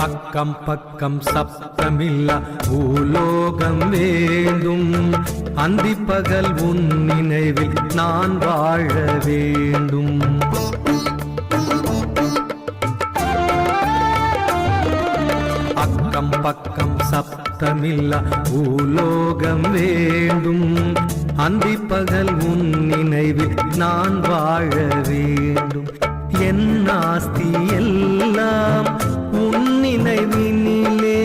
அக்கம் பக்கம் சப்தமில்லா பூலோகம் வேண்டும். அந்தி பகல் உன் நினைவில் நான் வாழ வேண்டும். அக்கம் பக்கம் சப்தமில்லா பூலோகம் வேண்டும். அந்தி பகல் உன் நினைவில் நான் வாழ வேண்டும். என் ஆஸ்தி எல்லாம் உன் நினைவினிலே,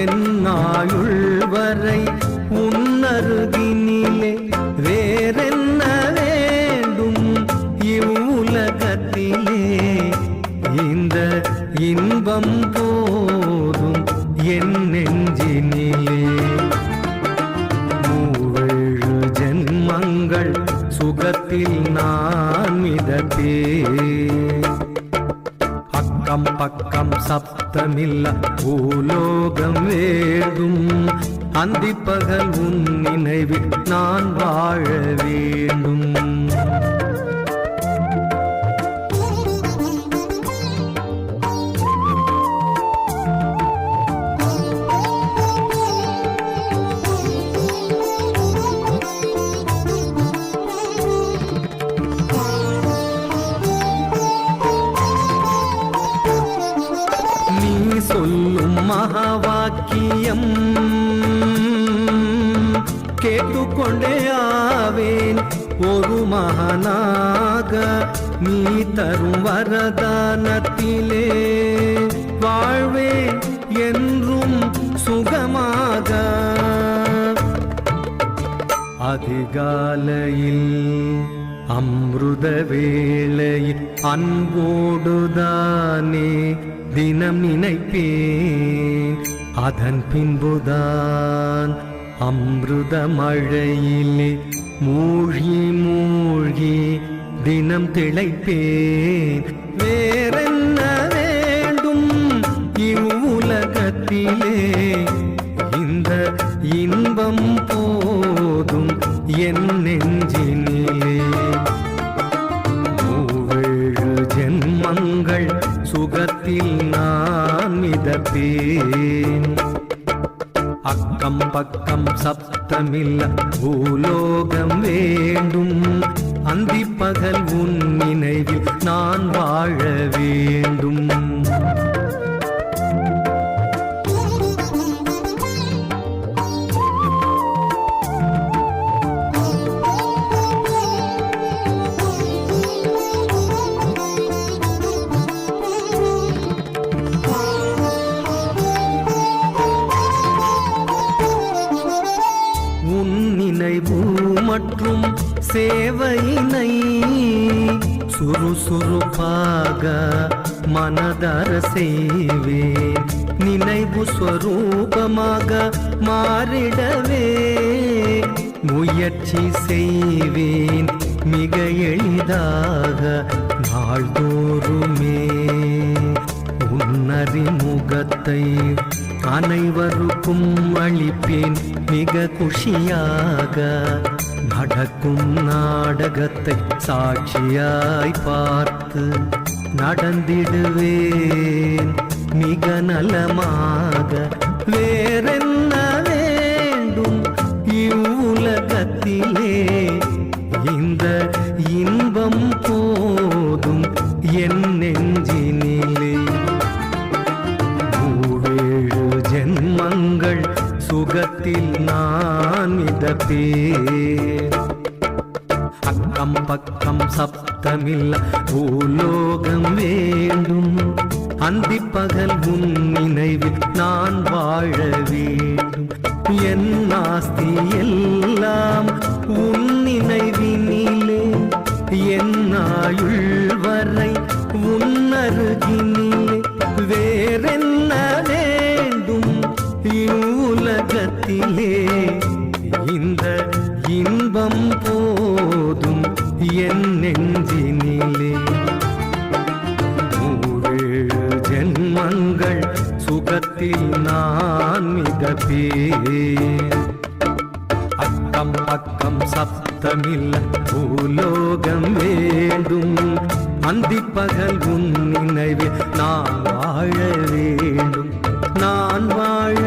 என் ஆயுள் வரை உன் அருகினிலே. வேறென்ன வேண்டும் இவ்வுலகத்திலே, இந்த இன்பம் போதும் என் நெஞ்சினிலே. மூவேழு ஜென்மங்கள் சுகத்தில் நான் மிதப்பேன். அக்கம் பக்கம் சப்தமில்லா பூலோகம் வேண்டும். அந்தி பகல் உன் நினைவில் நான் வாழ வேண்டும். சொல்லும் மகாவாக்கியம் கேட்டுக்கொண்டே ஆவேன் ஒரு மகனாக. நீ தரும் வரதானத்திலே வாழ்வேன் என்றும் சுகமாக. அதிகாலையில் அம்ருத வேளையில் அன்போடுதானே தினம் நினைப்பேன். அதன் பின்புதான் அம்ருத மழையிலே மூழ்கி மூழ்கி தினம் திளைப்பேன். வேறென்ன வேண்டும் இவ்வுலகத்திலே, இந்த இன்பம் போதும் என் நெஞ்சினிலே. மூவேழு ஜென்மங்கள் சுகத்தில் நான் மிதப்பேன். அக்கம் பக்கம் சப்தமில்லா பூலோகம் வேண்டும். அந்தி பகல் உன் நினைவில் நான் வாழ வேண்டும். மற்றும் சேவையினை சுறுசுறுப்பாக மனதார செய்வேன். நினைவு ஸ்வரூபமாக மாறிடவே முயற்சி செய்வேன் மிக எளிதாக. நாள்தோறுமே உன்னறிமுகத்தை அனைவருக்கும் அளிப்பேன் மிக குஷியாக. நடக்கும் நாடகத்தை சாட்சியாய் பார்த்து நடந்திடுவேன் மிக நலமாக. வேறென்ன வேண்டும் இவ்வுலகத்திலே, இந்த இன்பம் போதும் என் நெஞ்சினிலே. மூவேழு ஜென்மங்கள் சுகத்தில் நான் மிதப்பேன். அக்கம் பக்கம் சப்தமில்லா பூலோகம் வேண்டும். அந்தி பகல் உன் நினைவில் நான் வாழ வேண்டும். என் ஆஸ்தி எல்லாம் உன் நினைவினிலே, என் ஆயுள் வரை உன் அருகினிலே. வேறென்ன வேண்டும் இவ்வுலகத்திலே, இந்த இன்பம் போதும் என் நெஞ்சினிலே. மூவேழு ஜென்மங்கள் சுகத்தில் நான் மிதப்பேன். அக்கம் பக்கம் சப்தமில்ல பூலோகம் வேண்டும். அந்திப்பகல் உன் நினைவில் நான் வாழ வேண்டும், நான் வாழ